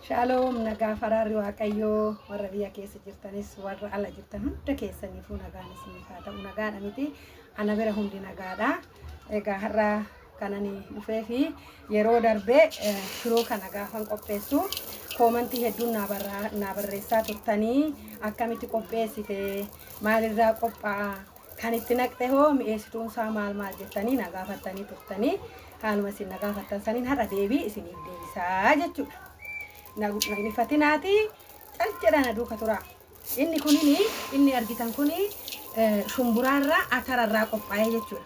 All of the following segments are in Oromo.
Shalom nagaa faraarri waaqayyoo warra biyya keessa jirtanis warra ala jirtan hunda keessaniifuu nagaan isinii haa ta'u. Nagaadha miti ana bira hundi nagaadha. Egaa har'a kanani dhufee fi yeroo darbee shiroo kana gaafan qopheessu koomantii hedduun naa barreessaa turtanii akkamitti qopheessite maalirraa qophaa'a kan itti naqxe hoo mi'eessituun isaa maal jettanii na gaafattanii turtanii haaluma isin na gaafattan saniin har'a deebii isiniif deebisaa jechuudha. Nagni fatinaati caljedhana duuka tura. Inni argitan kuni shumburaarraa atararraa qophaa'ee jechuudha.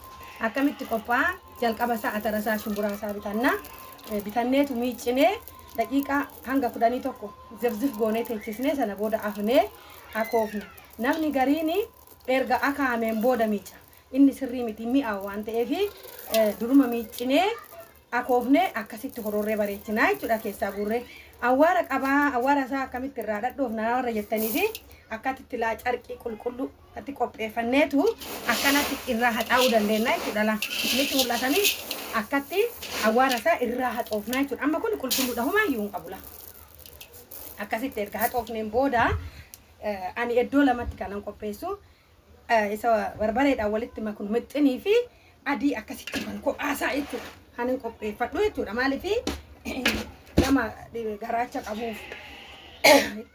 Akkamitti qophaa'a jalqaba isaa atarasaa shumburaa isaa bitanneetu miiccinee daqiiqaa hanga 11 zifzif goonee teechisnee sana booda afnee akoofne. Namni gariini erga akaameen booda miicca. Inni sirrii miti mi'aawu waan ta'eef duruma miiccinee akoofne akkasitti hororree bareechinaa jechuudha keessaa guurree. Awwaara qabaa awwaara isaa akkamitti irraa dhadhoof naarra jettanii fi akkatti laa carqii qulqulluu itti qopheeffanneetu akkanatti irraa haxaa'uu dandeenya jechuudha. Inni mul'atanii akkatti awwaara isaa irraa haxoofnaa jechuudha. Amma kun qulqulluudha homaayyuu hin qabula. Akkasitti erga haxoofneen booda ani iddoo lamatti kanan qopheessu isa barbareedhaan walitti makuun mixxinii fi adii akkasitti kan kophaasaa jechuudha. Hanin qopheeffadhu jechuudha. Maaliif nama garaacha qabuuf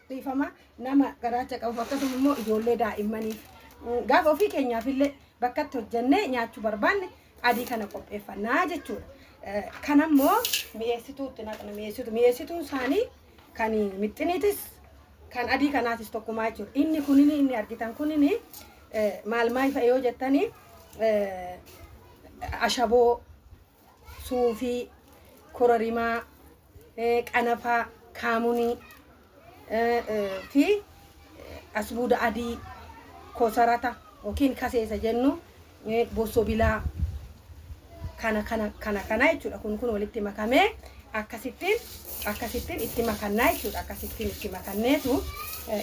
dhiifama nama garaacha qabuuf akkasuma immoo ijoollee daa'immaniif gaafa ofii keenyaaf illee bakka itti hojjennee nyaachuu barbaanne adii kana qopheeffannaa jechuudha. Kanammoo mi'eessituutti naqna mi'eessituun isaanii kan mixxiniitis kan adii kanaatis tokkumaa jechuudha. Inni argitan kunini maal fa'a yoo jettanii ashaboo, suufii, kororimaa, qanafaa, kaamunii fi asbuuda adii, kosarata yookiin kaseessa jennu bosobilaa kana jechuudha. Kun walitti makamee akkasittiin itti makannaa jechuudha. Akkasittiin itti makanneetu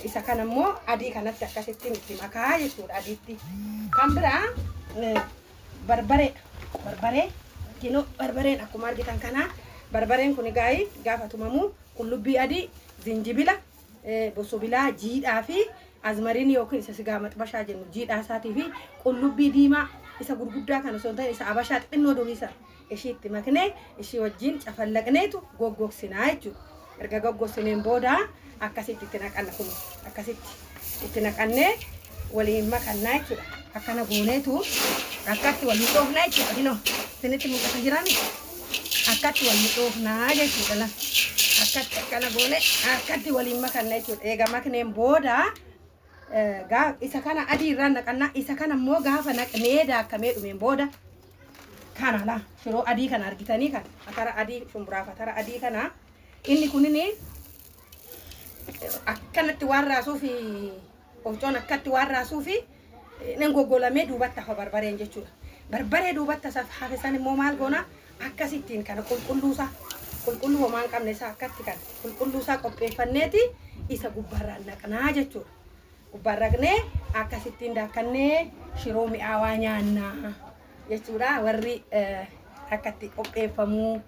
isa kanammoo adii kanatti akkasittiin itti makaa jechuudha. Adiitti kan biraa barbareen akkuma argitan kana barbareen kun gaafa tumamu qullubbii adii, zinjibila, bosobilaa, jiidhaa fi azmariin yookiin isa sigaa maxbashaa jennu jiidhaa isaatii fi qullubbii diimaa isa gurguddaa kana osoo hin ta'in isa abashaa xixinnoo duriisa ishii itti maknee ishii wajjin cafallaqneetu goggogsinaa jechuudha. Erga goggogsineen booda akkasitti itti naqanna kun akkasitti itti naqannee waliin makannaa jechuudha. Akkana gooneetu akkatti waliin dhoofnaa jechuudha. Dinoo isinitti mul'ata jirani akkatti waliin dhoofnaa jechuudha. Akkatti akkana goone akkatti waliin makannaa jechuudha. Eega makneen booda isa kana adii irraa naqannaa. Isa kana immoo gaafa naqnee daakkamee dhumeen booda kana la shiroo adii kana argitanii kan atara adii shumburaaf atara adii kana inni kunini akkanatti waan raasuuf qofcoon akkatti waan raasuuf nen goggolamee duubatti hafa barbareen jechuudha. Barbaree duubatti hafe san immoo maal goona akkasittiin kana qulqulluu homaa hin qabne isaa akkatti kan qulqulluusaa qopheeffanneeti isa gubbaarraan naqnaa jechuudha. Gubbaarraqnee akkasittiin daakkannee shiroo mi'aawaa nyaannaa jechuudha. Warri akkatti qopheeffamuu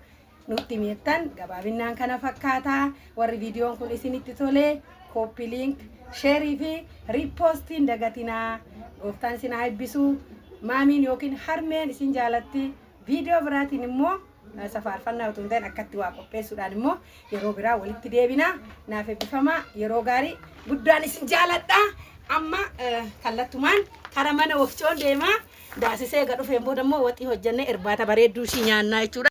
nutti mi'ettan gabaabinaan kana fakkaata. Warri viidiyoon kun isinitti tole copy link, share fi repostiin dagatinaa. Gooftaan isin haa eebbisu. Maamiin yookiin harmeen isin jaalatti. Viidiyoo biraatiin immoo safaarfannaa utuu hin ta'in akkatti waa qopheessuudhaan immoo yeroo biraa walitti deebina. Naaf eebbifamaa yeroo gaarii guddaan isin jaaladha. Amma kallattumaan kara mana wofcoon deemaa daasisee eega dhufeen booda immoo waxii hojjennee irbaata bareedduu ishii nyaannaa jechuudha.